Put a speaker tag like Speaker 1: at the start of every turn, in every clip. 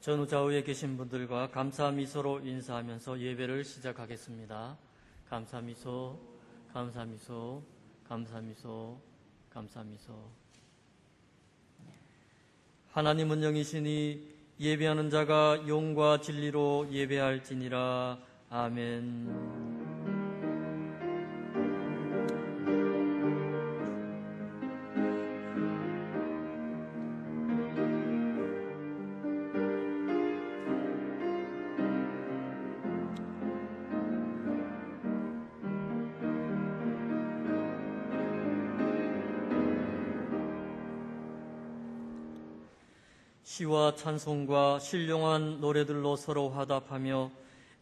Speaker 1: 전후 좌우에 계신 분들과 감사 미소로 인사하면서 예배를 시작하겠습니다. 감사 미소, 감사 미소, 감사 미소, 감사 미소. 하나님은 영이시니 예배하는 자가 용과 진리로 예배할지니라. 아멘. 시와 찬송과 신령한 노래들로 서로 화답하며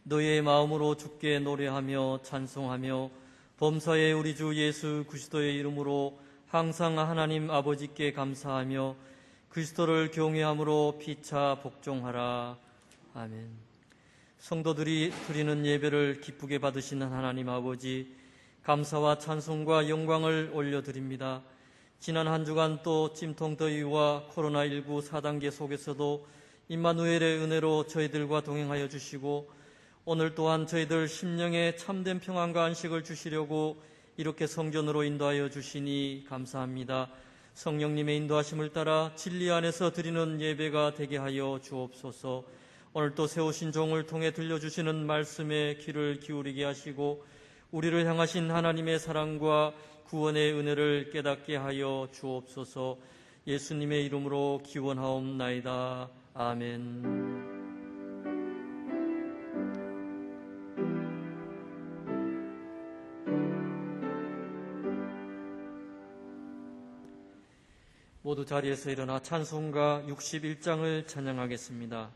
Speaker 1: 너의 마음으로 주께 노래하며 찬송하며 범사의 우리 주 예수 그리스도의 이름으로 항상 하나님 아버지께 감사하며 그리스도를 경외함으로 피차 복종하라. 아멘. 성도들이 드리는 예배를 기쁘게 받으시는 하나님 아버지, 감사와 찬송과 영광을 올려드립니다. 지난 한 주간 또 찜통더위와 코로나19 4단계 속에서도 임마누엘의 은혜로 저희들과 동행하여 주시고 오늘 또한 저희들 심령에 참된 평안과 안식을 주시려고 이렇게 성전으로 인도하여 주시니 감사합니다. 성령님의 인도하심을 따라 진리 안에서 드리는 예배가 되게 하여 주옵소서. 오늘 또 세우신 종을 통해 들려주시는 말씀에 귀를 기울이게 하시고 우리를 향하신 하나님의 사랑과 구원의 은혜를 깨닫게 하여 주옵소서. 예수님의 이름으로 기원하옵나이다. 아멘. 모두 자리에서 일어나 찬송가 61장을 찬양하겠습니다.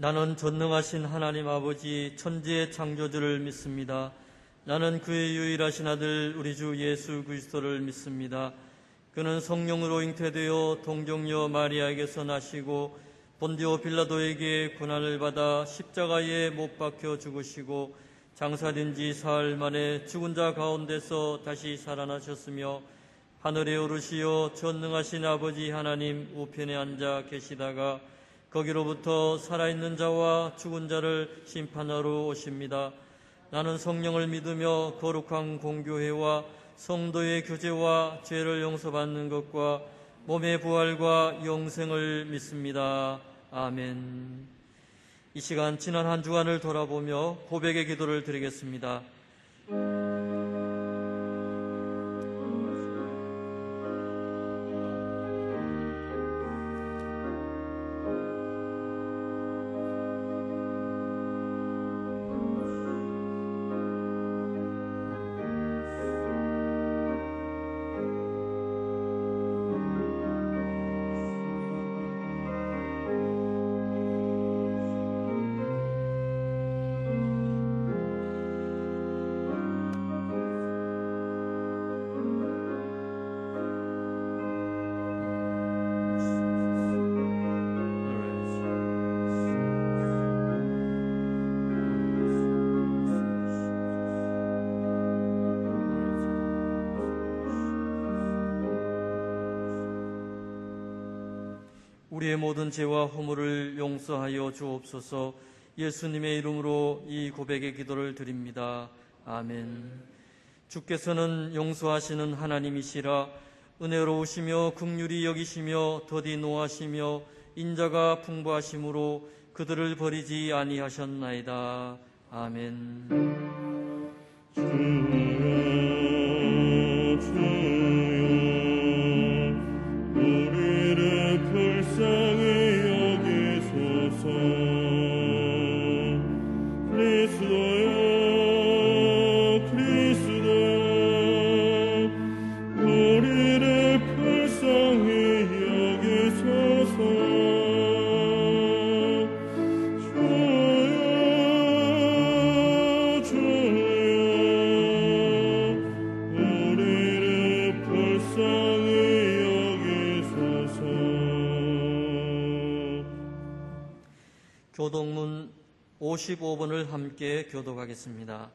Speaker 1: 나는 전능하신 하나님 아버지 천지의 창조주를 믿습니다. 나는 그의 유일하신 아들 우리 주 예수 그리스도를 믿습니다. 그는 성령으로 잉태되어 동정녀 마리아에게서 나시고 본디오 빌라도에게 고난을 받아 십자가에 못 박혀 죽으시고 장사된 지 사흘 만에 죽은 자 가운데서 다시 살아나셨으며 하늘에 오르시어 전능하신 아버지 하나님 우편에 앉아 계시다가 거기로부터 살아있는 자와 죽은 자를 심판하러 오십니다. 나는 성령을 믿으며 거룩한 공교회와 성도의 교제와 죄를 용서받는 것과 몸의 부활과 영생을 믿습니다. 아멘. 이 시간 지난 한 주간을 돌아보며 고백의 기도를 드리겠습니다. 우리의 모든 죄와 허물을 용서하여 주옵소서. 예수님의 이름으로 이 고백의 기도를 드립니다. 아멘. 주께서는 용서하시는 하나님이시라. 은혜로우시며 긍휼히 여기시며 더디 노하시며 인자가 풍부하심으로 그들을 버리지 아니하셨나이다. 아멘. 교독문 55번을 함께 교독하겠습니다.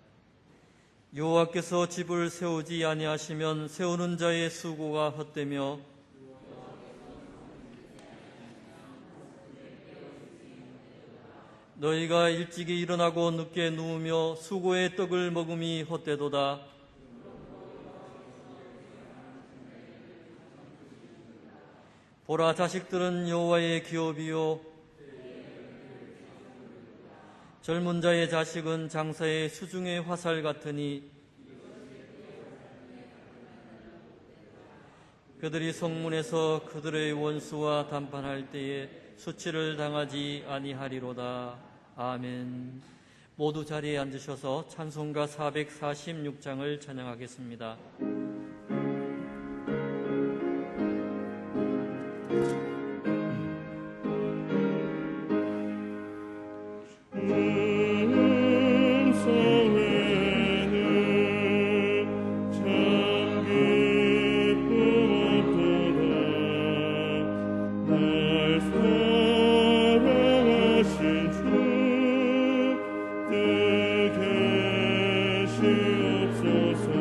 Speaker 1: 여호와께서 집을 세우지 아니하시면 세우는 자의 수고가 헛되며 너희가 일찍이 일어나고 늦게 누우며 수고의 떡을 먹음이 헛되도다. 보라, 자식들은 여호와의 기업이요 젊은 자의 자식은 장사의 수중의 화살 같으니 그들이 성문에서 그들의 원수와 담판할 때에 수치를 당하지 아니하리로다. 아멘. 모두 자리에 앉으셔서 찬송가 446장을 찬양하겠습니다.
Speaker 2: 주옵소서.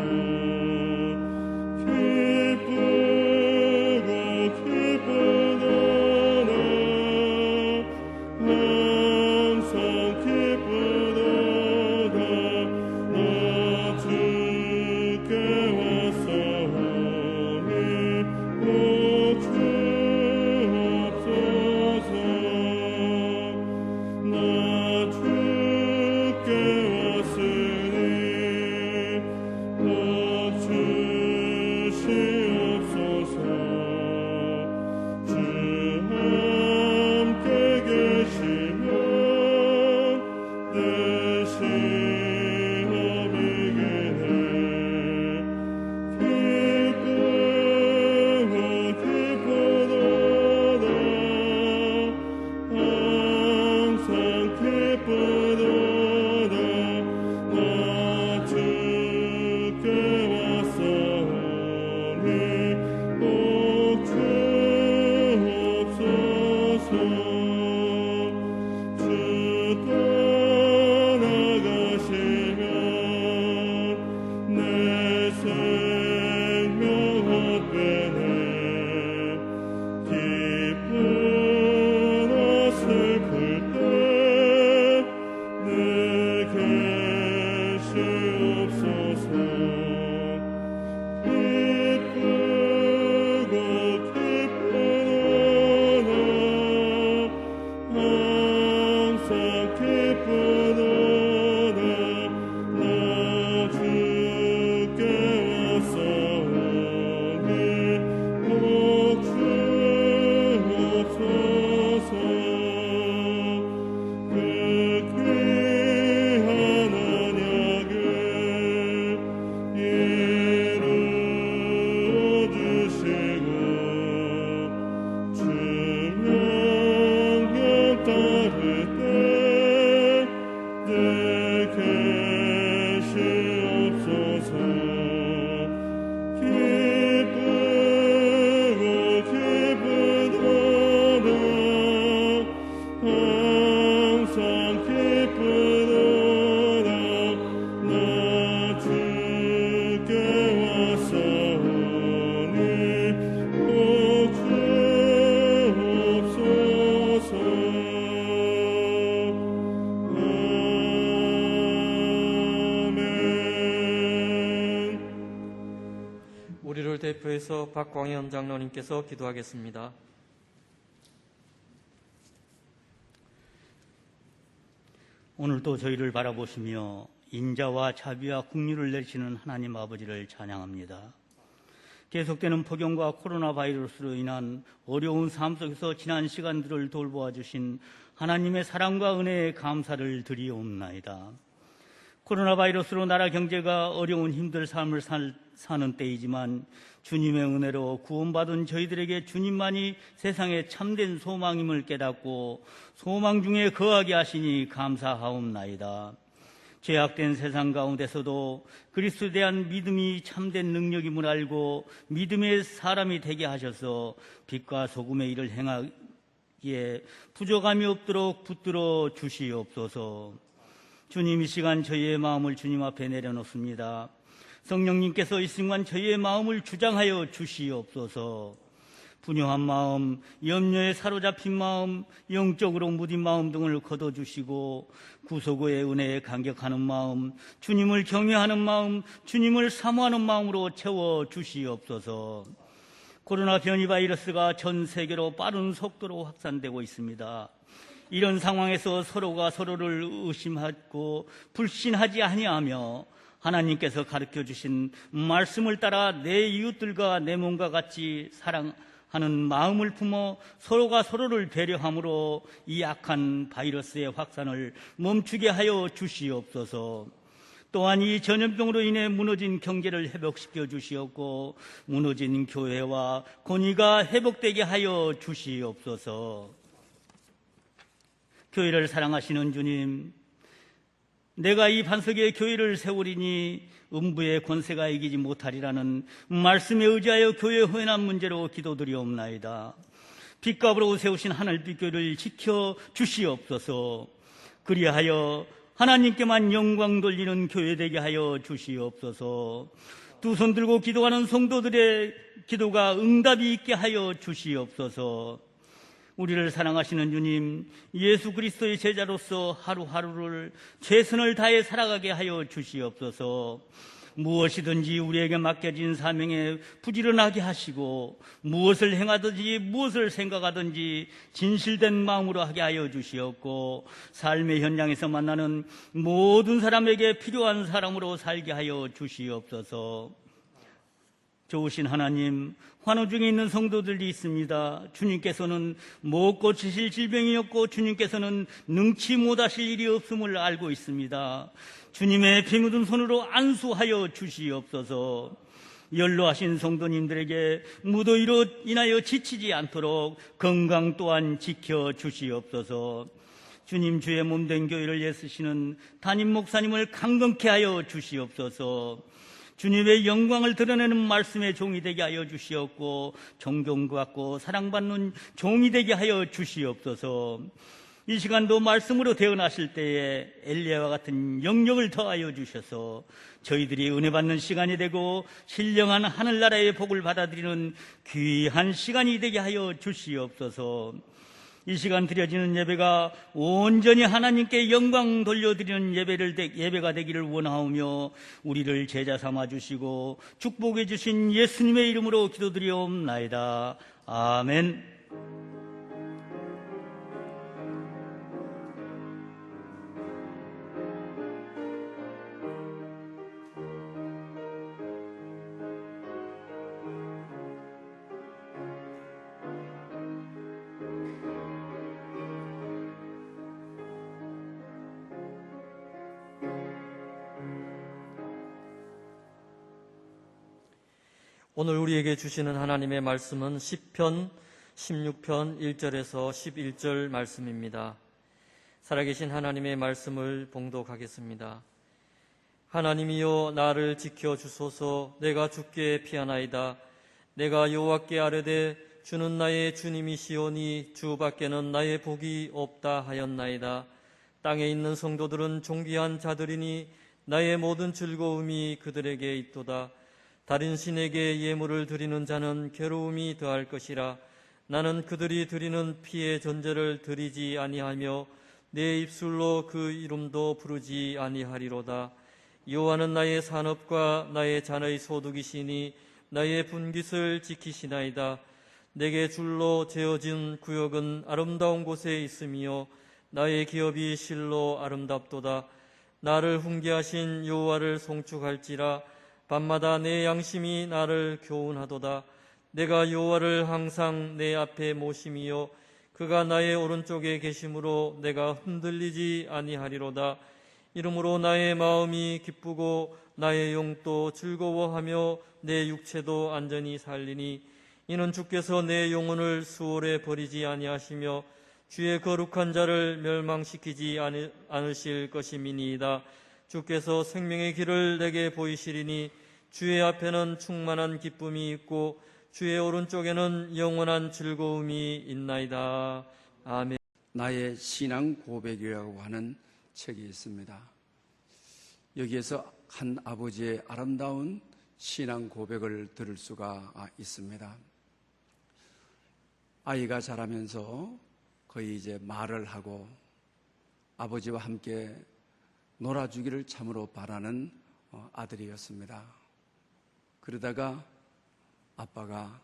Speaker 1: 대표해서 박광현 장로님께서 기도하겠습니다.
Speaker 2: 오늘도 저희를 바라보시며 인자와 자비와 긍휼을 내리시는 하나님 아버지를 찬양합니다. 계속되는 폭염과 코로나 바이러스로 인한 어려운 삶 속에서 지난 시간들을 돌보아 주신 하나님의 사랑과 은혜에 감사를 드리옵나이다. 코로나 바이러스로 나라 경제가 어려운 힘든 삶을 사는 때이지만 주님의 은혜로 구원받은 저희들에게 주님만이 세상의 참된 소망임을 깨닫고 소망 중에 거하게 하시니 감사하옵나이다. 죄악된 세상 가운데서도 그리스도에 대한 믿음이 참된 능력임을 알고 믿음의 사람이 되게 하셔서 빛과 소금의 일을 행하기에 부족함이 없도록 붙들어 주시옵소서. 주님, 이 시간 저희의 마음을 주님 앞에 내려놓습니다. 성령님께서 이 순간 저희의 마음을 주장하여 주시옵소서. 분요한 마음, 염려에 사로잡힌 마음, 영적으로 무딘 마음 등을 거둬주시고 구속의 은혜에 감격하는 마음, 주님을 경외하는 마음, 주님을 사모하는 마음으로 채워주시옵소서. 코로나 변이 바이러스가 전 세계로 빠른 속도로 확산되고 있습니다. 이런 상황에서 서로가 서로를 의심하고 불신하지 아니하며 하나님께서 가르쳐 주신 말씀을 따라 내 이웃들과 내 몸과 같이 사랑하는 마음을 품어 서로가 서로를 배려함으로 이 악한 바이러스의 확산을 멈추게 하여 주시옵소서. 또한 이 전염병으로 인해 무너진 경제를 회복시켜 주시옵고 무너진 교회와 권위가 회복되게 하여 주시옵소서. 교회를 사랑하시는 주님, 내가 이 반석에 교회를 세우리니 음부의 권세가 이기지 못하리라는 말씀에 의지하여 교회 혼합 문제로 기도드리옵나이다. 빛과 불로 세우신 하늘빛 교회를 지켜 주시옵소서. 그리하여 하나님께만 영광 돌리는 교회 되게 하여 주시옵소서. 두 손 들고 기도하는 성도들의 기도가 응답이 있게 하여 주시옵소서. 우리를 사랑하시는 주님, 예수 그리스도의 제자로서 하루하루를 최선을 다해 살아가게 하여 주시옵소서. 무엇이든지 우리에게 맡겨진 사명에 부지런하게 하시고 무엇을 행하든지 무엇을 생각하든지 진실된 마음으로 하게 하여 주시옵고 삶의 현장에서 만나는 모든 사람에게 필요한 사람으로 살게 하여 주시옵소서. 좋으신 하나님, 환우 중에 있는 성도들이 있습니다. 주님께서는 못 고치실 질병이 없고 주님께서는 능치 못하실 일이 없음을 알고 있습니다. 주님의 피 묻은 손으로 안수하여 주시옵소서. 연로하신 성도님들에게 무더위로 인하여 지치지 않도록 건강 또한 지켜 주시옵소서. 주님, 주의 몸된 교회를 애쓰시는 담임 목사님을 강건케 하여 주시옵소서. 주님의 영광을 드러내는 말씀의 종이 되게 하여 주시옵고 존경받고 사랑받는 종이 되게 하여 주시옵소서. 이 시간도 말씀으로 대언하실 때에 엘리야와 같은 영역을 더하여 주셔서 저희들이 은혜 받는 시간이 되고 신령한 하늘나라의 복을 받아들이는 귀한 시간이 되게 하여 주시옵소서. 이 시간 드려지는 예배가 온전히 하나님께 영광 돌려드리는 예배가 되기를 원하오며 우리를 제자 삼아 주시고 축복해 주신 예수님의 이름으로 기도드리옵나이다. 아멘.
Speaker 1: 오늘 우리에게 주시는 하나님의 말씀은 시편 16편 1절에서 11절 말씀입니다. 살아계신 하나님의 말씀을 봉독하겠습니다. 하나님이여 나를 지켜주소서. 내가 주께 피하나이다. 내가 여호와께 아뢰되 주는 나의 주님이시오니 주밖에는 나의 복이 없다 하였나이다. 땅에 있는 성도들은 존귀한 자들이니 나의 모든 즐거움이 그들에게 있도다. 다른 신에게 예물을 드리는 자는 괴로움이 더할 것이라. 나는 그들이 드리는 피의 전제를 드리지 아니하며 내 입술로 그 이름도 부르지 아니하리로다. 여호와는 나의 산업과 나의 잔의 소득이시니 나의 분깃을 지키시나이다. 내게 줄로 재어진 구역은 아름다운 곳에 있으며 나의 기업이 실로 아름답도다. 나를 훈계하신 여호와를 송축할지라. 밤마다 내 양심이 나를 교훈하도다. 내가 여호와를 항상 내 앞에 모심이요 그가 나의 오른쪽에 계심으로 내가 흔들리지 아니하리로다. 이러므로 나의 마음이 기쁘고 나의 영도 즐거워하며 내 육체도 안전히 살리니 이는 주께서 내 영혼을 수월에 버리지 아니하시며 주의 거룩한 자를 멸망시키지 않으실 것임이니이다. 주께서 생명의 길을 내게 보이시리니 주의 앞에는 충만한 기쁨이 있고 주의 오른쪽에는 영원한 즐거움이 있나이다. 아멘.
Speaker 3: 나의 신앙 고백이라고 하는 책이 있습니다. 여기에서 한 아버지의 아름다운 신앙 고백을 들을 수가 있습니다. 아이가 자라면서 거의 이제 말을 하고 아버지와 함께 놀아주기를 참으로 바라는 아들이었습니다. 그러다가 아빠가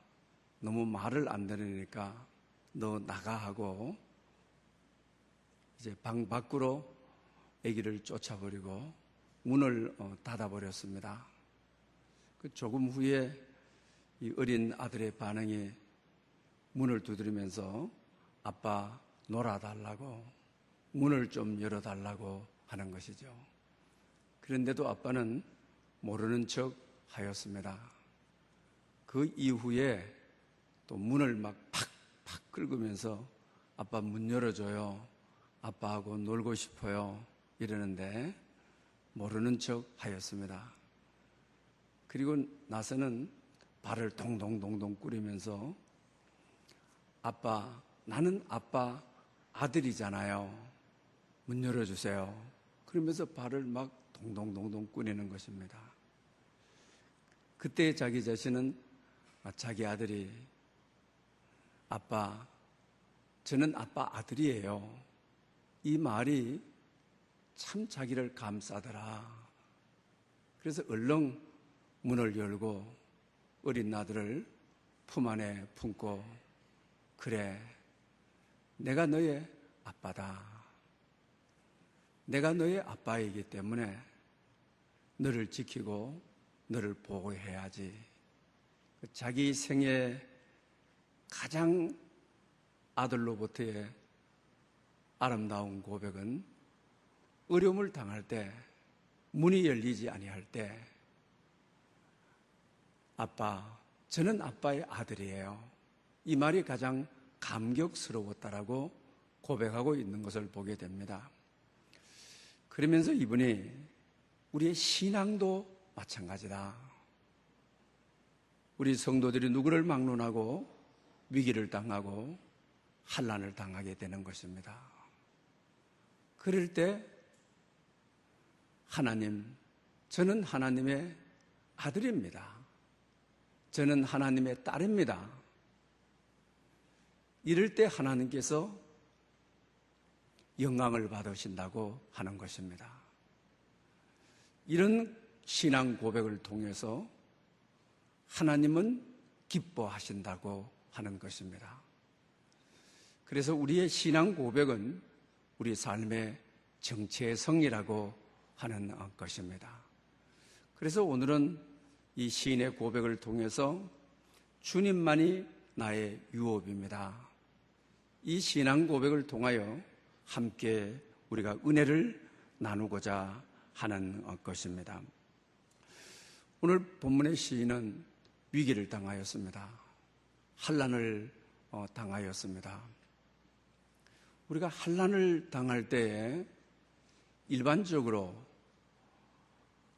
Speaker 3: 너무 말을 안 들으니까 너 나가 하고 이제 방 밖으로 아기를 쫓아버리고 문을 닫아버렸습니다. 그 조금 후에 이 어린 아들의 반응이 문을 두드리면서 아빠 놀아달라고 문을 좀 열어달라고 하는 것이죠. 그런데도 아빠는 모르는 척 하였습니다. 그 이후에 또 문을 막 팍팍 긁으면서 아빠 문 열어줘요. 아빠하고 놀고 싶어요. 이러는데 모르는 척 하였습니다. 그리고 나서는 발을 동동동동 꾸리면서 아빠, 나는 아빠 아들이잖아요. 문 열어주세요. 그러면서 발을 막 동동동동 꾸리는 것입니다. 그때 자기 자신은 자기 아들이 아빠, 저는 아빠 아들이에요. 이 말이 참 자기를 감싸더라. 그래서 얼른 문을 열고 어린 아들을 품 안에 품고 그래, 내가 너의 아빠다. 내가 너의 아빠이기 때문에 너를 지키고 너를 보호해야지. 자기 생애 가장 아들로부터의 아름다운 고백은 어려움을 당할 때, 문이 열리지 아니할 때 아빠, 저는 아빠의 아들이에요. 이 말이 가장 감격스러웠다라고 고백하고 있는 것을 보게 됩니다. 그러면서 이분이 우리의 신앙도 마찬가지다. 우리 성도들이 누구를 막론하고 위기를 당하고 환난을 당하게 되는 것입니다. 그럴 때 하나님, 저는 하나님의 아들입니다. 저는 하나님의 딸입니다. 이럴 때 하나님께서 영광을 받으신다고 하는 것입니다. 이런 신앙 고백을 통해서 하나님은 기뻐하신다고 하는 것입니다. 그래서 우리의 신앙 고백은 우리 삶의 정체성이라고 하는 것입니다. 그래서 오늘은 이 시인의 고백을 통해서 주님만이 나의 유업입니다. 이 신앙 고백을 통하여 함께 우리가 은혜를 나누고자 하는 것입니다. 오늘 본문의 시인은 위기를 당하였습니다. 환난을 당하였습니다. 우리가 환난을 당할 때에 일반적으로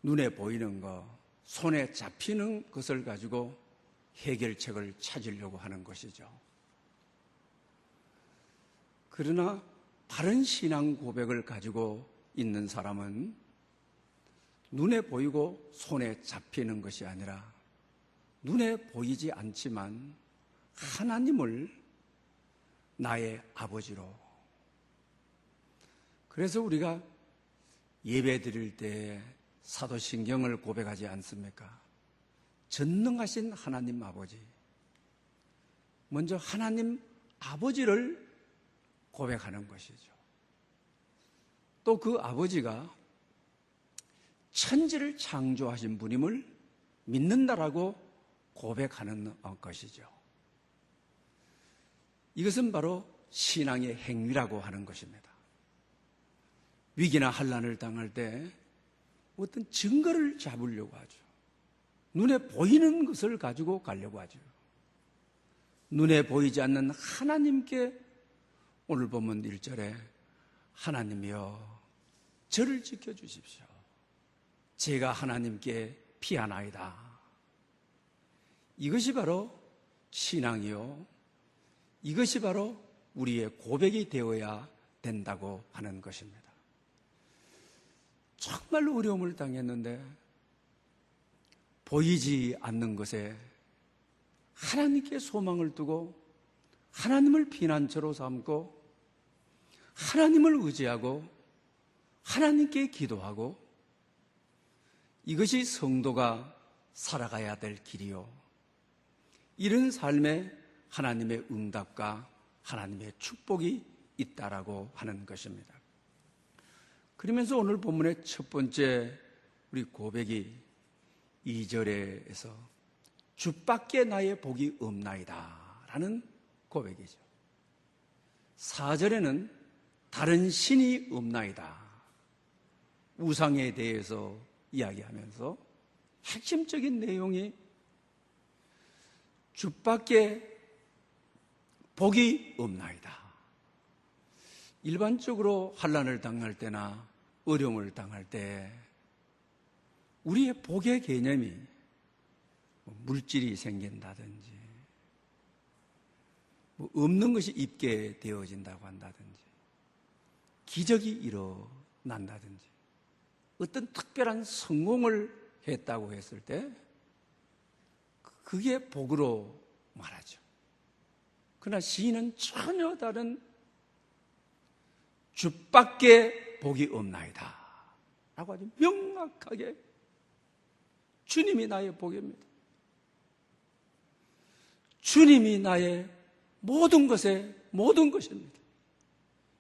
Speaker 3: 눈에 보이는 것, 손에 잡히는 것을 가지고 해결책을 찾으려고 하는 것이죠. 그러나 바른 신앙 고백을 가지고 있는 사람은 눈에 보이고 손에 잡히는 것이 아니라 눈에 보이지 않지만 하나님을 나의 아버지로, 그래서 우리가 예배 드릴 때 사도신경을 고백하지 않습니까? 전능하신 하나님 아버지, 먼저 하나님 아버지를 고백하는 것이죠. 또 그 아버지가 천지를 창조하신 분임을 믿는다라고 고백하는 것이죠. 이것은 바로 신앙의 행위라고 하는 것입니다. 위기나 환난을 당할 때 어떤 증거를 잡으려고 하죠. 눈에 보이는 것을 가지고 가려고 하죠. 눈에 보이지 않는 하나님께 오늘 보면 1절에 하나님이여 저를 지켜주십시오. 제가 하나님께 피하나이다. 이것이 바로 신앙이요, 이것이 바로 우리의 고백이 되어야 된다고 하는 것입니다. 정말로 어려움을 당했는데 보이지 않는 것에 하나님께 소망을 두고 하나님을 피난처로 삼고 하나님을 의지하고 하나님께 기도하고, 이것이 성도가 살아가야 될 길이요, 이런 삶에 하나님의 응답과 하나님의 축복이 있다라고 하는 것입니다. 그러면서 오늘 본문의 첫 번째 우리 고백이 2절에서 주밖에 나의 복이 없나이다 라는 고백이죠. 4절에는 다른 신이 없나이다, 우상에 대해서 이야기하면서 핵심적인 내용이 주밖에 복이 없나이다. 일반적으로 환난을 당할 때나 어려움을 당할 때 우리의 복의 개념이 물질이 생긴다든지 없는 것이 있게 되어진다고 한다든지 기적이 일어난다든지 어떤 특별한 성공을 했다고 했을 때 그게 복으로 말하죠. 그러나 시인은 전혀 다른 주밖에 복이 없나이다 라고 아주 명확하게 주님이 나의 복입니다. 주님이 나의 모든 것의 모든 것입니다.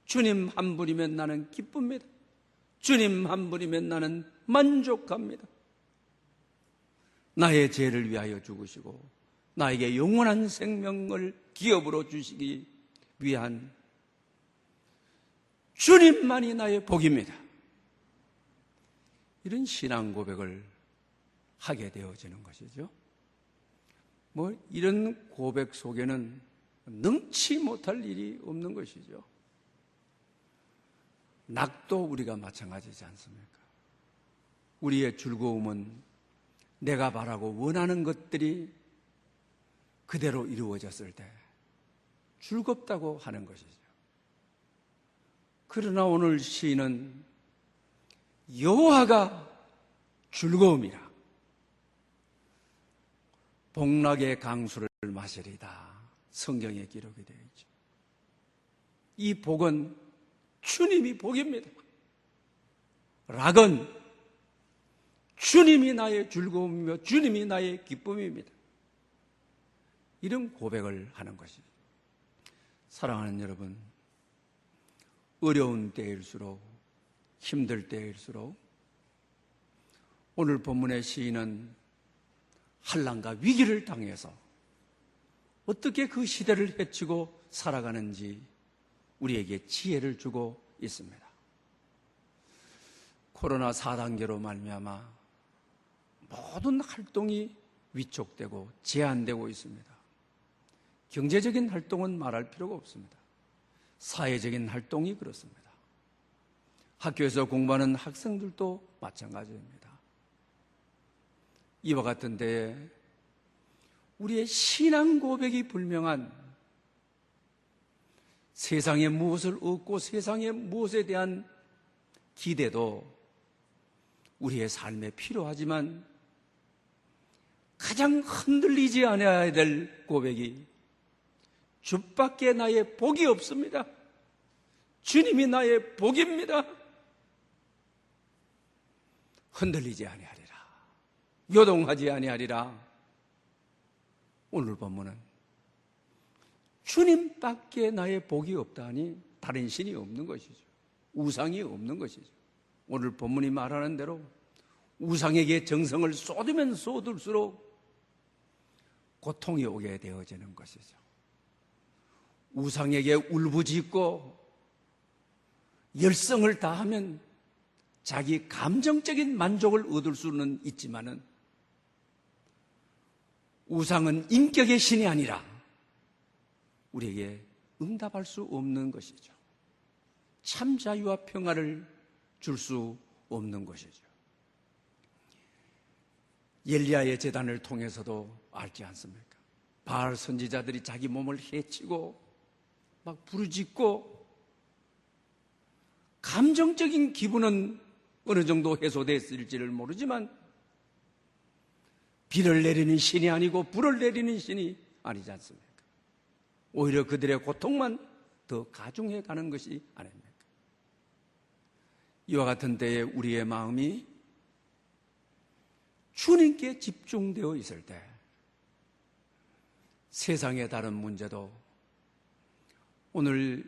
Speaker 3: 주님 한 분이면 나는 기쁩니다. 주님 한 분이면 나는 만족합니다. 나의 죄를 위하여 죽으시고 나에게 영원한 생명을 기업으로 주시기 위한 주님만이 나의 복입니다. 이런 신앙 고백을 하게 되어지는 것이죠. 이런 고백 속에는 능치 못할 일이 없는 것이죠. 낙도 우리가 마찬가지지 않습니까? 우리의 즐거움은 내가 바라고 원하는 것들이 그대로 이루어졌을 때 즐겁다고 하는 것이죠. 그러나 오늘 시인은 여호와가 즐거움이라 복락의 강수를 마시리다, 성경에 기록이 되어 있죠. 이 복은 주님이 복입니다. 락은 주님이 나의 즐거움이며 주님이 나의 기쁨입니다. 이런 고백을 하는 것이죠. 사랑하는 여러분, 어려운 때일수록 힘들 때일수록 오늘 본문의 시인은 환난과 위기를 당해서 어떻게 그 시대를 헤치고 살아가는지 우리에게 지혜를 주고 있습니다. 코로나 4단계로 말미암아 모든 활동이 위축되고 제한되고 있습니다. 경제적인 활동은 말할 필요가 없습니다. 사회적인 활동이 그렇습니다. 학교에서 공부하는 학생들도 마찬가지입니다. 이와 같은 때에 우리의 신앙 고백이 불명한 세상에 무엇을 얻고 세상에 무엇에 대한 기대도 우리의 삶에 필요하지만 가장 흔들리지 않아야 될 고백이 주밖에 나의 복이 없습니다. 주님이 나의 복입니다. 흔들리지 아니하리라, 요동하지 아니하리라, 오늘 본문은 주님밖에 나의 복이 없다니 다른 신이 없는 것이죠. 우상이 없는 것이죠. 오늘 본문이 말하는 대로 우상에게 정성을 쏟으면 쏟을수록 고통이 오게 되어지는 것이죠. 우상에게 울부짖고 열성을 다하면 자기 감정적인 만족을 얻을 수는 있지만은 우상은 인격의 신이 아니라 우리에게 응답할 수 없는 것이죠. 참 자유와 평화를 줄 수 없는 것이죠. 엘리야의 제단을 통해서도 알지 않습니까? 바알 선지자들이 자기 몸을 해치고 막 부르짖고 감정적인 기분은 어느 정도 해소됐을지를 모르지만 비를 내리는 신이 아니고 불을 내리는 신이 아니지 않습니까? 오히려 그들의 고통만 더 가중해 가는 것이 아닙니까? 이와 같은 때에 우리의 마음이 주님께 집중되어 있을 때 세상의 다른 문제도 오늘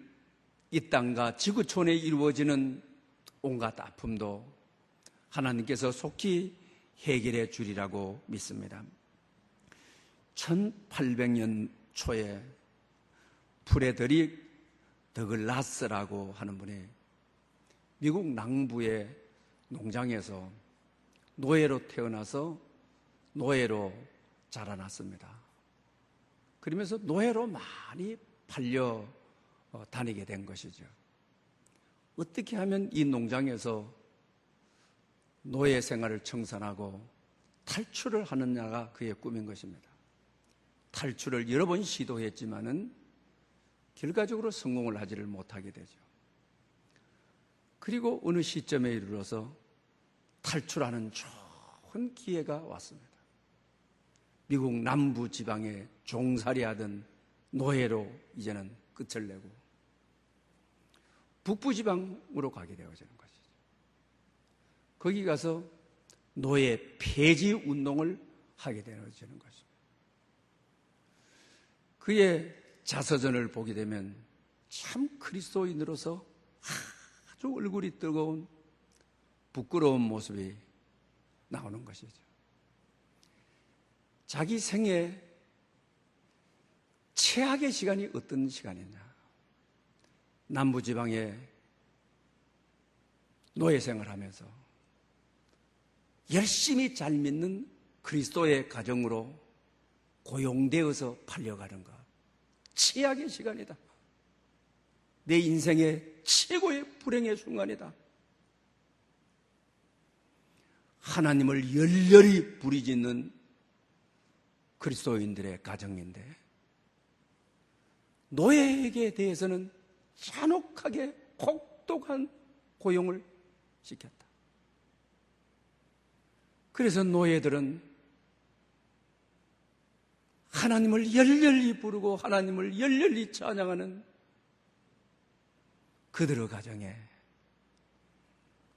Speaker 3: 이 땅과 지구촌에 이루어지는 온갖 아픔도 하나님께서 속히 해결해 주리라고 믿습니다. 1800년 초에 프레드릭 더글라스라고 하는 분이 미국 남부의 농장에서 노예로 태어나서 노예로 자라났습니다. 그러면서 노예로 많이 팔려 다니게 된 것이죠. 어떻게 하면 이 농장에서 노예 생활을 청산하고 탈출을 하느냐가 그의 꿈인 것입니다. 탈출을 여러 번 시도했지만은 결과적으로 성공을 하지를 못하게 되죠. 그리고 어느 시점에 이르러서 탈출하는 좋은 기회가 왔습니다. 미국 남부 지방에 종살이하던 노예로 이제는 끝을 내고 북부 지방으로 가게 되어지는 것이죠. 거기 가서 노예 폐지 운동을 하게 되어지는 것입니다. 그의 자서전을 보게 되면 참 그리스도인으로서 아주 얼굴이 뜨거운 부끄러운 모습이 나오는 것이죠. 자기 생애 최악의 시간이 어떤 시간이냐? 남부지방에 노예 생활하면서 열심히 잘 믿는 그리스도의 가정으로 고용되어서 팔려가는 것. 최악의 시간이다. 내 인생의 최고의 불행의 순간이다. 하나님을 열렬히 부르짖는 그리스도인들의 가정인데 노예에게 대해서는 잔혹하게 혹독한 고용을 시켰다. 그래서 노예들은 하나님을 열렬히 부르고 하나님을 열렬히 찬양하는 그들의 가정에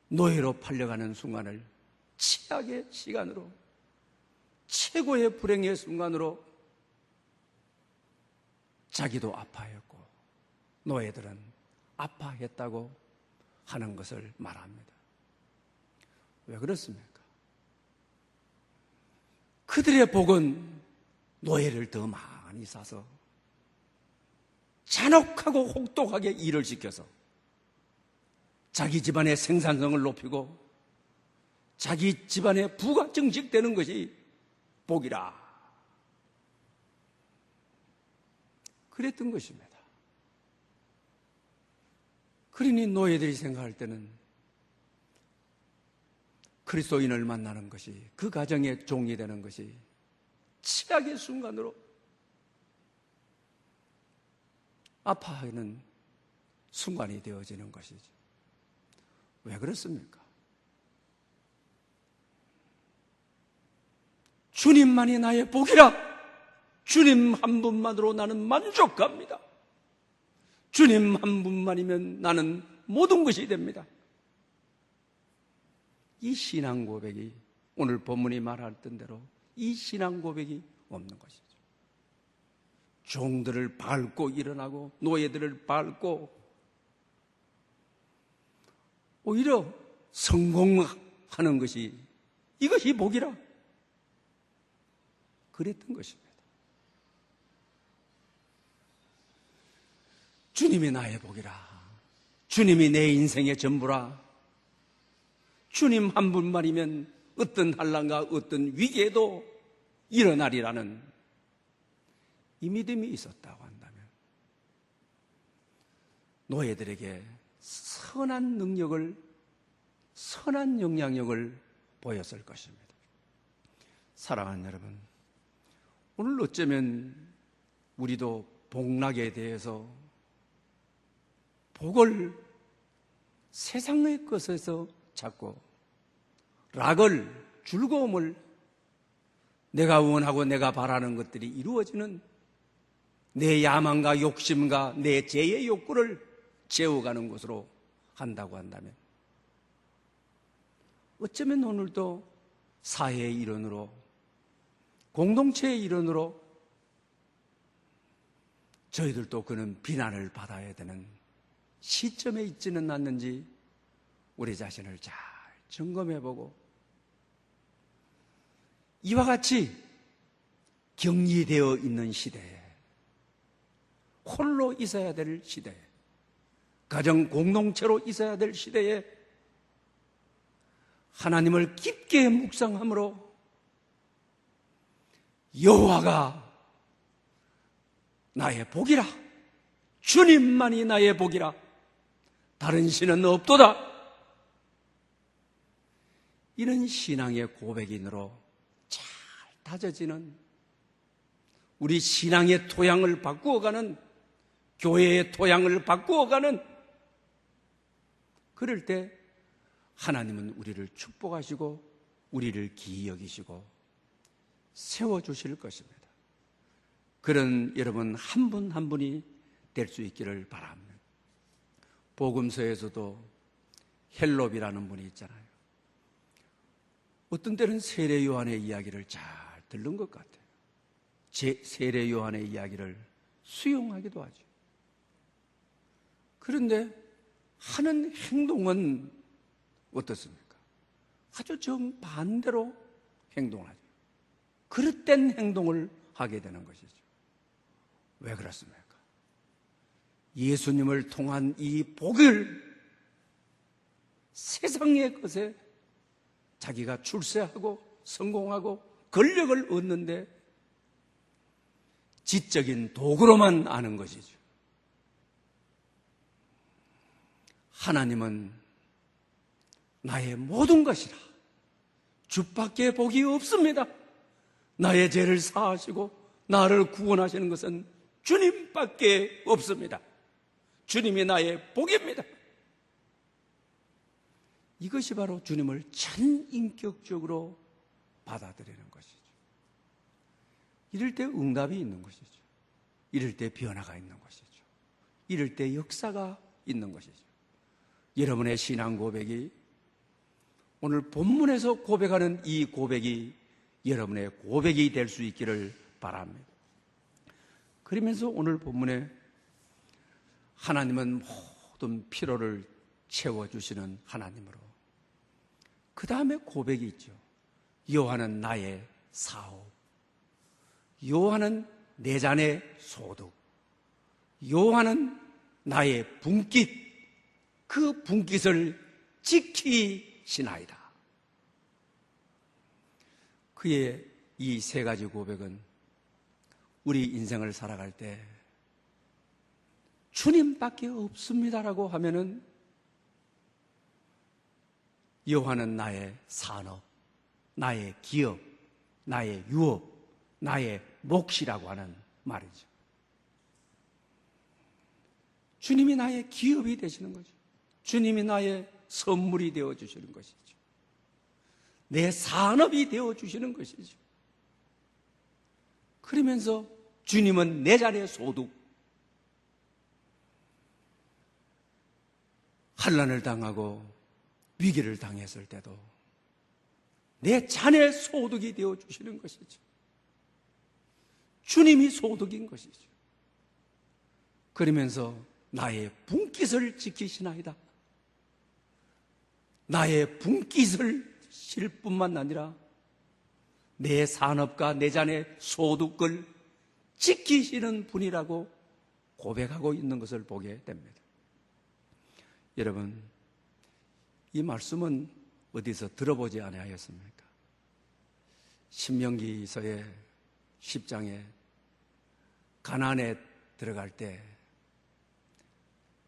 Speaker 3: 노예로 팔려가는 순간을 최악의 시간으로, 최고의 불행의 순간으로 자기도 아파했고 노예들은 아파했다고 하는 것을 말합니다. 왜 그렇습니까? 그들의 복은 노예를 더 많이 사서 잔혹하고 혹독하게 일을 시켜서 자기 집안의 생산성을 높이고 자기 집안의 부가 증식되는 것이 복이라. 그랬던 것입니다. 그러니 노예들이 생각할 때는 그리스도인을 만나는 것이, 그 가정의 종이 되는 것이 최악의 순간으로 아파하는 순간이 되어지는 것이죠. 왜 그렇습니까? 주님만이 나의 복이라. 주님 한 분만으로 나는 만족합니다. 주님 한 분만이면 나는 모든 것이 됩니다. 이 신앙 고백이, 오늘 본문이 말했던 대로 이 신앙 고백이 없는 것이죠. 종들을 밟고 일어나고 노예들을 밟고 오히려 성공하는 것이 이것이 복이라 그랬던 것입니다. 주님이 나의 복이라. 주님이 내 인생의 전부라. 주님 한 분만이면 어떤 환난과 어떤 위기에도 일어나리라는 이 믿음이 있었다고 한다면 노예들에게 선한 능력을, 선한 영향력을 보였을 것입니다. 사랑하는 여러분, 오늘 어쩌면 우리도 복락에 대해서 복을 세상의 것에서 찾고 락을, 즐거움을 내가 원하고 내가 바라는 것들이 이루어지는 내 야망과 욕심과 내 죄의 욕구를 채워가는 것으로 한다고 한다면 어쩌면 오늘도 사회의 일원으로 공동체의 일원으로 저희들도 그는 비난을 받아야 되는 시점에 있지는 않는지 우리 자신을 잘 점검해보고 이와 같이 격리되어 있는 시대에 홀로 있어야 될 시대에 가정 공동체로 있어야 될 시대에 하나님을 깊게 묵상함으로 여호와가 나의 복이라 주님만이 나의 복이라 다른 신은 없도다 이런 신앙의 고백인으로 잘 다져지는 우리 신앙의 토양을 바꾸어가는 교회의 토양을 바꾸어가는 그럴 때 하나님은 우리를 축복하시고 우리를 기이 여기시고 세워주실 것입니다. 그런 여러분 한 분 한 분이 될 수 있기를 바랍니다. 복음서에서도 헬롭이라는 분이 있잖아요. 어떤 때는 세례 요한의 이야기를 잘 들은 것 같아요. 세례 요한의 이야기를 수용하기도 하죠. 그런데 하는 행동은 어떻습니까? 아주 정반대로 행동하죠. 그릇된 행동을 하게 되는 것이죠. 왜 그렇습니까? 예수님을 통한 이 복을 세상의 것에 자기가 출세하고 성공하고 권력을 얻는데 지적인 도구로만 아는 것이죠. 하나님은 나의 모든 것이라 주밖에 복이 없습니다. 나의 죄를 사하시고 나를 구원하시는 것은 주님밖에 없습니다. 주님이 나의 복입니다. 이것이 바로 주님을 전인격적으로 받아들이는 것이죠. 이럴 때 응답이 있는 것이죠. 이럴 때 변화가 있는 것이죠. 이럴 때 역사가 있는 것이죠. 여러분의 신앙 고백이 오늘 본문에서 고백하는 이 고백이 여러분의 고백이 될 수 있기를 바랍니다. 그러면서 오늘 본문에 하나님은 모든 필요를 채워주시는 하나님으로 그 다음에 고백이 있죠. 여호와는 나의 사업, 여호와는 내 잔의 소득, 여호와는 나의 분깃, 그 분깃을 지키시나이다. 그의 이 세 가지 고백은 우리 인생을 살아갈 때 주님밖에 없습니다라고 하면은 여호와는 나의 산업, 나의 기업, 나의 유업, 나의 몫이라고 하는 말이죠. 주님이 나의 기업이 되시는 거죠. 주님이 나의 선물이 되어주시는 것이죠. 내 산업이 되어주시는 것이죠. 그러면서 주님은 내 자리의 소득, 환난을 당하고 위기를 당했을 때도 내 자녀의 소득이 되어주시는 것이죠. 주님이 소득인 것이죠. 그러면서 나의 분깃을 지키시나이다. 나의 분깃을 실 뿐만 아니라 내 산업과 내 자녀의 소득을 지키시는 분이라고 고백하고 있는 것을 보게 됩니다. 여러분, 이 말씀은 어디서 들어보지 아니하였습니까? 신명기서의 10장에 가나안에 들어갈 때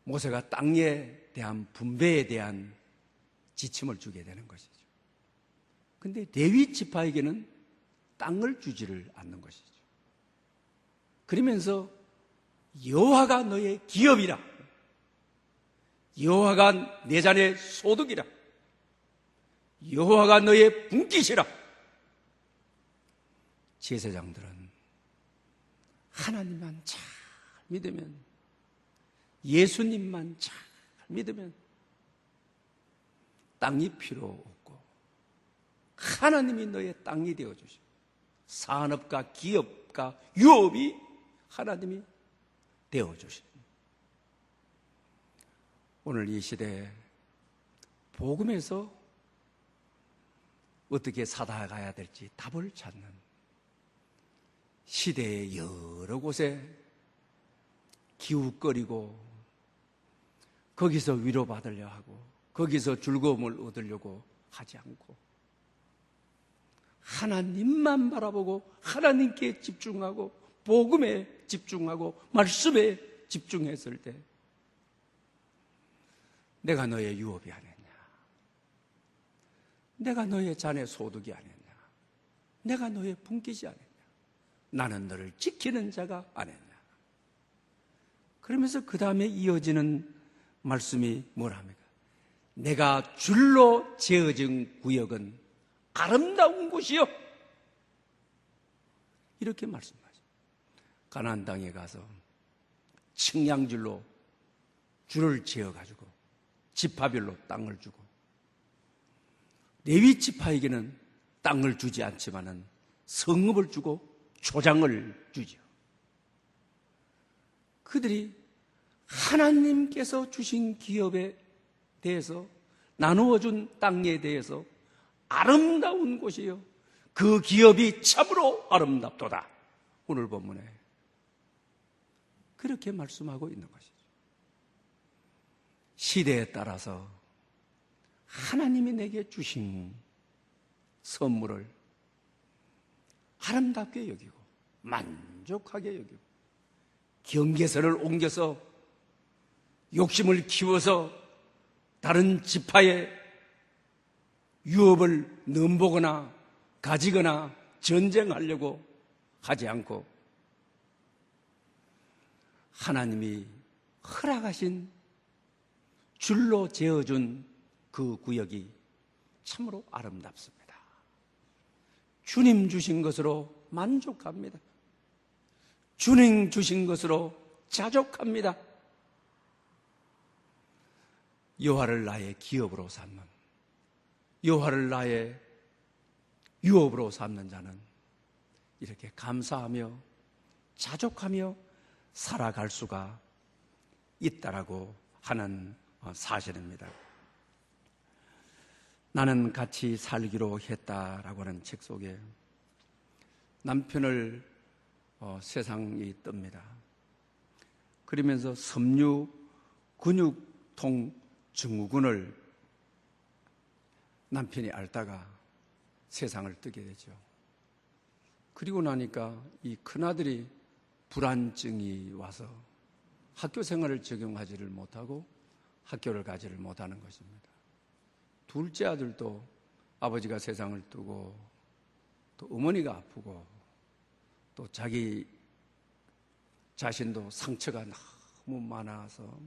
Speaker 3: 모세가 땅에 대한 분배에 대한 지침을 주게 되는 것이죠. 그런데 레위 지파에게는 땅을 주지를 않는 것이죠. 그러면서 여호와가 너의 기업이라, 여호와가 내 자녀의 소득이라, 여호와가 너의 분깃이라. 제사장들은 하나님만 잘 믿으면, 예수님만 잘 믿으면 땅이 필요 없고 하나님이 너의 땅이 되어주시고 산업과 기업과 유업이 하나님이 되어주십니다. 오늘 이 시대에 복음에서 어떻게 살아가야 될지 답을 찾는 시대의 여러 곳에 기웃거리고 거기서 위로받으려 하고 거기서 즐거움을 얻으려고 하지 않고 하나님만 바라보고 하나님께 집중하고 복음에 집중하고 말씀에 집중했을 때 내가 너의 유업이 아니냐, 내가 너의 자녀 소득이 아니냐, 내가 너의 분깃이 아니냐, 나는 너를 지키는 자가 아니냐. 그러면서 그 다음에 이어지는 말씀이 뭐랍니까? 내가 줄로 지어진 구역은 아름다운 곳이요, 이렇게 말씀하죠. 가나안 땅에 가서 측량줄로 줄을 지어가지고 지파별로 땅을 주고, 레위 지파에게는 땅을 주지 않지만은 성읍을 주고 초장을 주죠. 그들이 하나님께서 주신 기업에 대해서, 나누어준 땅에 대해서 아름다운 곳이요, 그 기업이 참으로 아름답도다. 오늘 본문에 그렇게 말씀하고 있는 것이죠. 시대에 따라서 하나님이 내게 주신 선물을 아름답게 여기고 만족하게 여기고 경계선을 옮겨서 욕심을 키워서 다른 지파의 유업을 넘보거나 가지거나 전쟁하려고 하지 않고 하나님이 허락하신 줄로 재어준 그 구역이 참으로 아름답습니다. 주님 주신 것으로 만족합니다. 주님 주신 것으로 자족합니다. 여호와를 나의 기업으로 삼는, 여호와를 나의 유업으로 삼는 자는 이렇게 감사하며 자족하며 살아갈 수가 있다라고 하는 사실입니다. 나는 같이 살기로 했다라고 하는 책 속에 남편을 세상이 뜹니다. 그러면서 섬유 근육통 증후군을 남편이 앓다가 세상을 뜨게 되죠. 그리고 나니까 이 큰아들이 불안증이 와서 학교 생활을 적용하지를 못하고 학교를 가지를 못하는 것입니다. 둘째 아들도 아버지가 세상을 뜨고 또 어머니가 아프고 또 자기 자신도 상처가 너무 많아서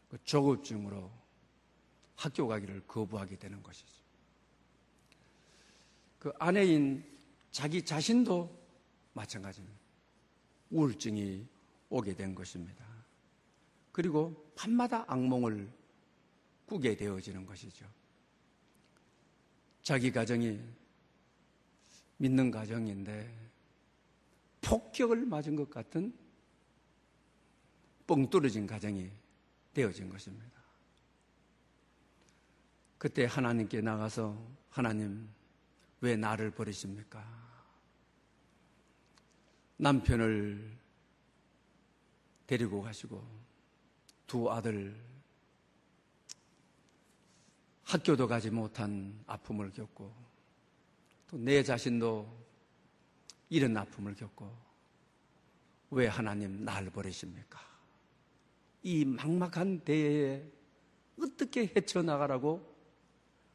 Speaker 3: 그 조급증으로 학교 가기를 거부하게 되는 것이죠. 그 아내인 자기 자신도 마찬가지입니다. 우울증이 오게 된 것입니다. 그리고 밤마다 악몽을 꾸게 되어지는 것이죠. 자기 가정이 믿는 가정인데 폭격을 맞은 것 같은 뻥 뚫어진 가정이 되어진 것입니다. 그때 하나님께 나가서 하나님 왜 나를 버리십니까? 남편을 데리고 가시고 두 아들 학교도 가지 못한 아픔을 겪고 또 내 자신도 이런 아픔을 겪고 왜 하나님 나를 버리십니까? 이 막막한 대회에 어떻게 헤쳐나가라고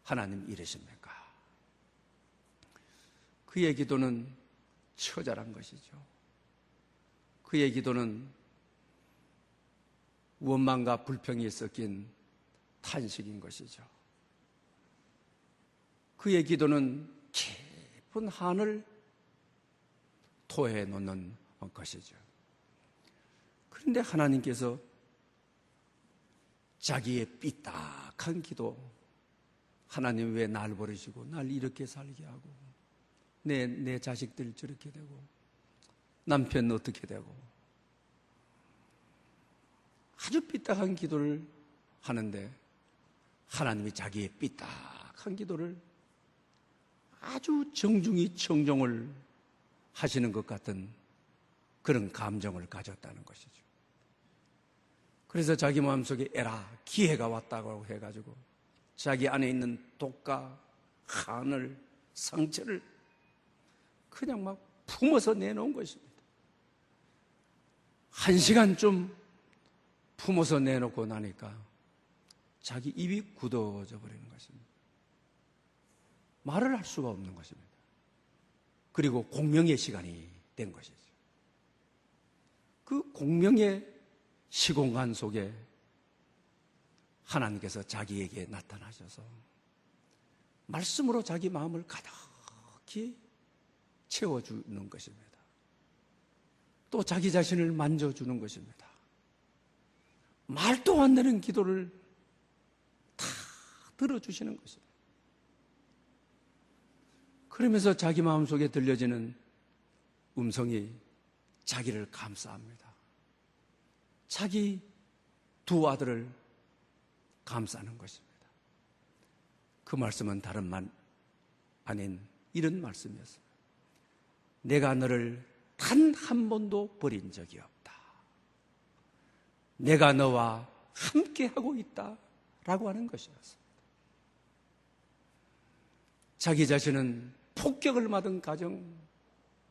Speaker 3: 하나님 이러십니까? 그의 기도는 처절한 것이죠. 그의 기도는 원망과 불평이 섞인 탄식인 것이죠. 그의 기도는 깊은 한을 토해 놓는 것이죠. 그런데 하나님께서 자기의 삐딱한 기도, 하나님 왜 날 버리시고 날 이렇게 살게 하고 내 자식들 저렇게 되고 남편 어떻게 되고 아주 삐딱한 기도를 하는데 하나님이 자기의 삐딱한 기도를 아주 정중히 청종을 하시는 것 같은 그런 감정을 가졌다는 것이죠. 그래서 자기 마음속에 에라 기회가 왔다고 해가지고 자기 안에 있는 독과 한을 상처를 그냥 막 품어서 내놓은 것입니다. 1시간쯤 품어서 내놓고 나니까 자기 입이 굳어져 버리는 것입니다. 말을 할 수가 없는 것입니다. 그리고 공명의 시간이 된 것이죠. 그 공명의 시공간 속에 하나님께서 자기에게 나타나셔서 말씀으로 자기 마음을 가득히 채워주는 것입니다. 또 자기 자신을 만져주는 것입니다. 말도 안 되는 기도를 다 들어주시는 것입니다. 그러면서 자기 마음속에 들려지는 음성이 자기를 감싸합니다. 자기 두 아들을 감싸는 것입니다. 그 말씀은 다른 말 아닌 이런 말씀이었어요. 내가 너를 단 한 번도 버린 적이 없다. 내가 너와 함께하고 있다 라고 하는 것이었습니다. 자기 자신은 폭격을 맞은 가정,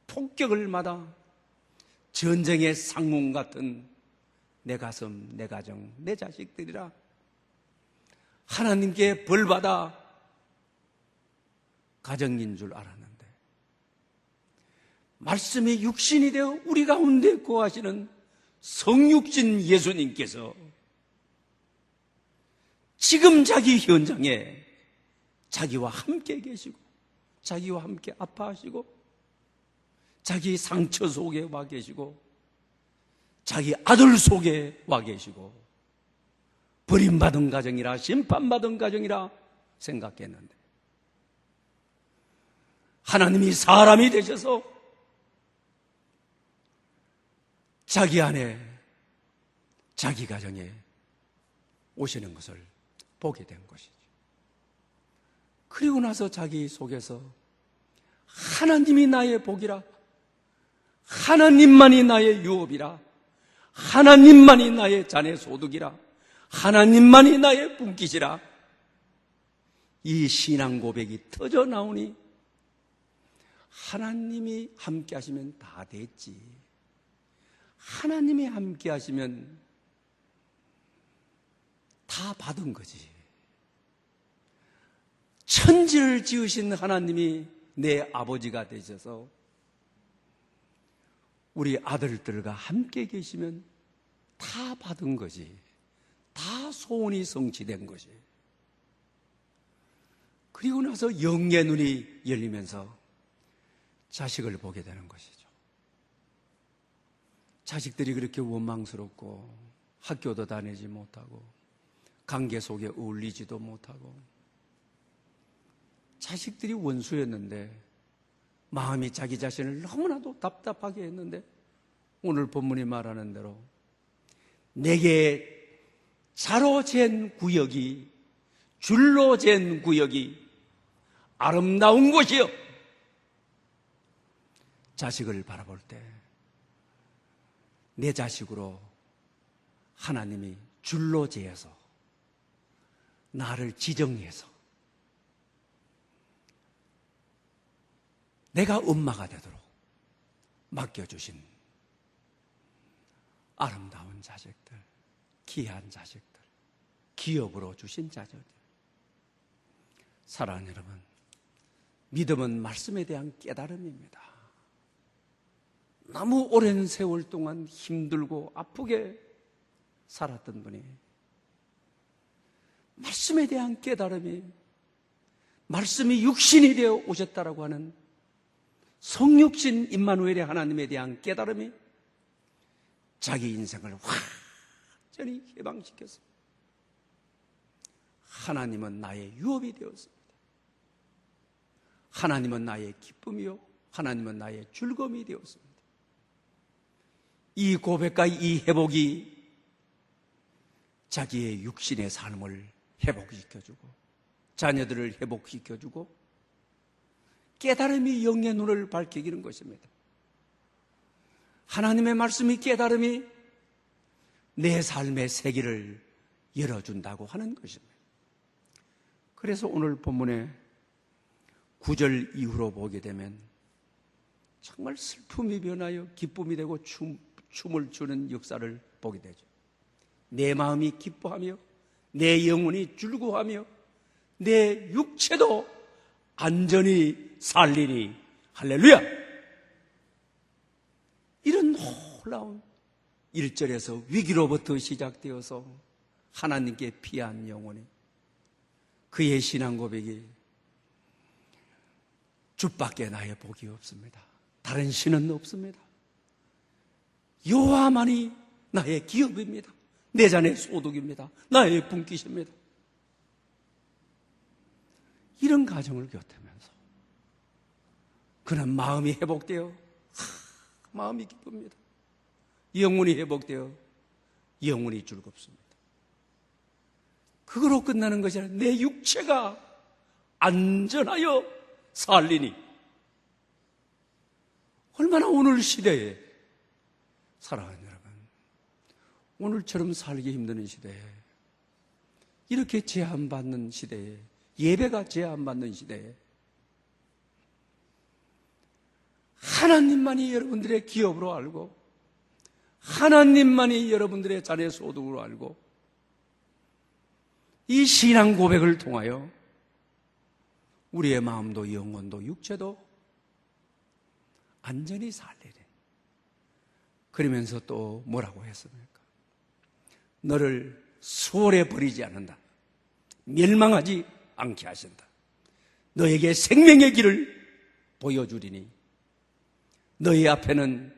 Speaker 3: 폭격을 맞아 전쟁의 상공 같은 내 가슴, 내 가정, 내 자식들이라 하나님께 벌받아 가정인 줄 알았는데 말씀이 육신이 되어 우리 가운데 거하시는 성육신 예수님께서 지금 자기 현장에 자기와 함께 계시고 자기와 함께 아파하시고 자기 상처 속에 와 계시고 자기 아들 속에 와 계시고 버림받은 가정이라 심판받은 가정이라 생각했는데 하나님이 사람이 되셔서 자기 안에 자기 가정에 오시는 것을 보게 된 것이죠. 그리고 나서 자기 속에서 하나님이 나의 복이라, 하나님만이 나의 유업이라, 하나님만이 나의 자네 소득이라, 하나님만이 나의 분깃이라, 이 신앙 고백이 터져 나오니 하나님이 함께 하시면 다 됐지. 하나님이 함께 하시면 다 받은 거지. 천지를 지으신 하나님이 내 아버지가 되셔서 우리 아들들과 함께 계시면 다 받은 거지. 다 소원이 성취된 거지. 그리고 나서 영의 눈이 열리면서 자식을 보게 되는 것이죠. 자식들이 그렇게 원망스럽고 학교도 다니지 못하고 관계 속에 어울리지도 못하고 자식들이 원수였는데 마음이 자기 자신을 너무나도 답답하게 했는데 오늘 본문이 말하는 대로 내게 자로 잰 구역이, 줄로 잰 구역이 아름다운 곳이요. 자식을 바라볼 때 내 자식으로 하나님이 줄로 재어서 나를 지정해서 내가 엄마가 되도록 맡겨주신 아름다운 자식들, 귀한 자식들, 기업으로 주신 자녀들. 사랑하는 여러분, 믿음은 말씀에 대한 깨달음입니다. 너무 오랜 세월 동안 힘들고 아프게 살았던 분이 말씀에 대한 깨달음이, 말씀이 육신이 되어 오셨다라고 하는 성육신 임마누엘의 하나님에 대한 깨달음이 자기 인생을 완전히 해방시켰습니다. 하나님은 나의 유업이 되었습니다. 하나님은 나의 기쁨이요, 하나님은 나의 즐거움이 되었습니다. 이 고백과 이 회복이 자기의 육신의 삶을 회복시켜주고 자녀들을 회복시켜주고 깨달음이 영의 눈을 밝히기는 것입니다. 하나님의 말씀이, 깨달음이 내 삶의 세계를 열어준다고 하는 것입니다. 그래서 오늘 본문에 9절 이후로 보게 되면 정말 슬픔이 변하여 기쁨이 되고 춤을 추는 역사를 보게 되죠. 내 마음이 기뻐하며 내 영혼이 즐거워하며 내 육체도 안전히 살리니 할렐루야! 이런 놀라운 1절에서 위기로부터 시작되어서 하나님께 피한 영혼이, 그의 신앙 고백이 주밖에 나의 복이 없습니다. 다른 신은 없습니다. 여호와만이 나의 기업입니다. 내 잔의 소득입니다. 나의 분깃입니다. 이런 가정을 곁으면서 그는 마음이 회복되어 마음이 기쁩니다. 영혼이 회복되어 영혼이 즐겁습니다. 그거로 끝나는 것이 아니라 내 육체가 안전하여 살리니. 얼마나 오늘 시대에, 사랑하는 여러분, 오늘처럼 살기 힘든 시대에, 이렇게 제한받는 시대에, 예배가 제한받는 시대에 하나님만이 여러분들의 기업으로 알고 하나님만이 여러분들의 자녀 소득으로 알고 이 신앙 고백을 통하여 우리의 마음도 영혼도 육체도 안전히 살리래. 그러면서 또 뭐라고 했습니까? 너를 수월에 버리지 않는다. 멸망하지 않게 하신다. 너에게 생명의 길을 보여주리니 너희 앞에는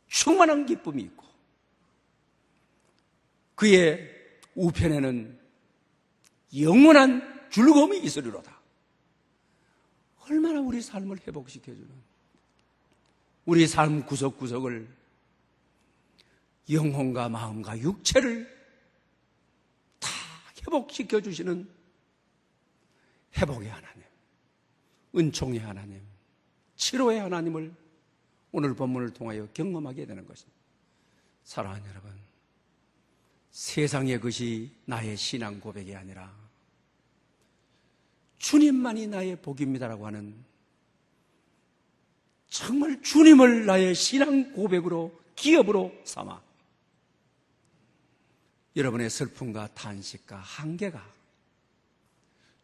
Speaker 3: 충만한 기쁨이 있고 그의 우편에는 영원한 즐거움이 있으리로다. 얼마나 우리 삶을 회복시켜주는, 우리 삶 구석구석을, 영혼과 마음과 육체를 다 회복시켜주시는 회복의 하나님, 은총의 하나님, 치료의 하나님을 오늘 본문을 통하여 경험하게 되는 것입니다. 사랑하는 여러분, 세상의 것이 나의 신앙 고백이 아니라 주님만이 나의 복입니다라고 하는, 정말 주님을 나의 신앙 고백으로, 기업으로 삼아 여러분의 슬픔과 탄식과 한계가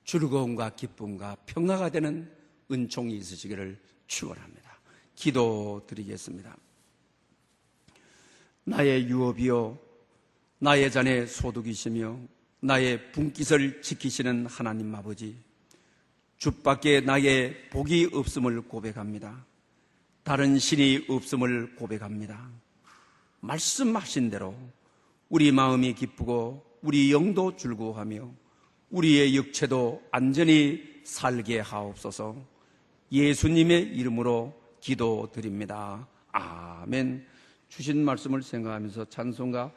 Speaker 3: 즐거움과 기쁨과 평화가 되는 은총이 있으시기를 축원합니다. 기도드리겠습니다. 나의 유업이요, 나의 잔의 소득이시며 나의 분깃을 지키시는 하나님 아버지, 주밖에 나의 복이 없음을 고백합니다. 다른 신이 없음을 고백합니다. 말씀하신 대로 우리 마음이 기쁘고 우리 영도 즐거워하며 우리의 육체도 안전히 살게 하옵소서. 예수님의 이름으로 기도드립니다. 아멘. 주신 말씀을 생각하면서 찬송가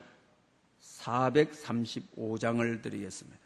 Speaker 3: 435장을 드리겠습니다.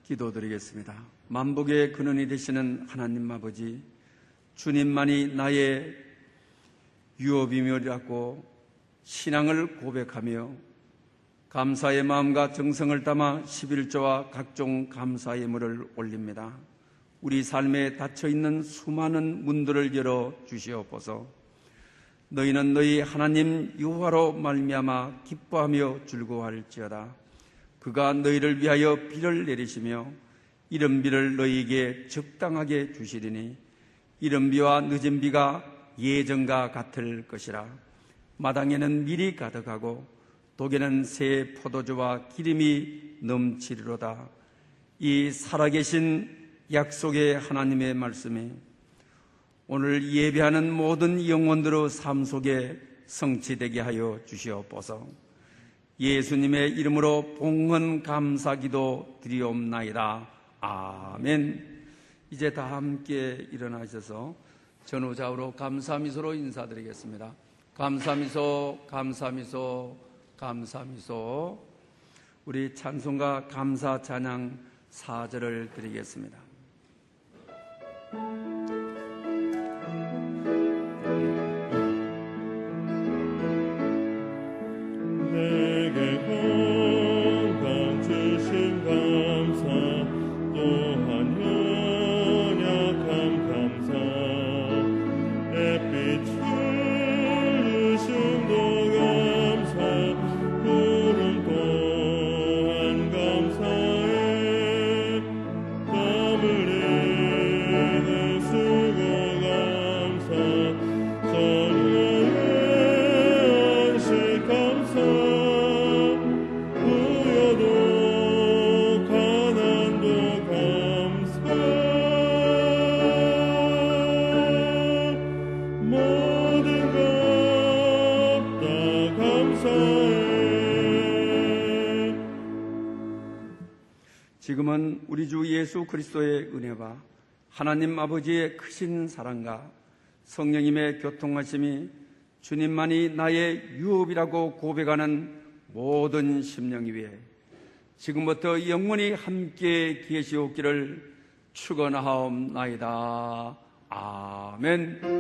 Speaker 3: 기도드리겠습니다. 만복의 근원이 되시는 하나님 아버지, 주님만이 나의 유업이며라고 신앙을 고백하며 감사의 마음과 정성을 담아 11조와 각종 감사 예물을 올립니다. 우리 삶에 닫혀있는 수많은 문들을 열어 주시옵소서. 너희는 너희 하나님 여호와로 말미암아 기뻐하며 즐거워할지어다. 그가 너희를 위하여 비를 내리시며 이른 비를 너희에게 적당하게 주시리니 이른 비와 늦은 비가 예전과 같을 것이라. 마당에는 밀이 가득하고 독에는 새 포도주와 기름이 넘치리로다. 이 살아계신 약속의 하나님의 말씀이 오늘 예배하는 모든 영혼들의 삶 속에 성취되게 하여 주시옵소서. 예수님의 이름으로 봉헌 감사기도 드리옵나이다. 아멘. 이제 다 함께 일어나셔서 전후좌우로 감사미소로 인사드리겠습니다. 감사미소, 감사미소, 감사미소. 우리 찬송가 감사 찬양 4절을 드리겠습니다.
Speaker 4: 내게 건강 주신 감사, 또한 연약함 감사, 햇빛을 주심도 감사, 구름 또한 감사해, 땀 흘리는 수고 감사, 저녁의 안식 감사, 모든 것 다 감사해.
Speaker 3: 지금은 우리 주 예수 그리스도의 은혜와 하나님 아버지의 크신 사랑과 성령님의 교통하심이 주님만이 나의 유업이라고 고백하는 모든 심령 위에 지금부터 영원히 함께 계시옵기를 축원하옵나이다. 아멘.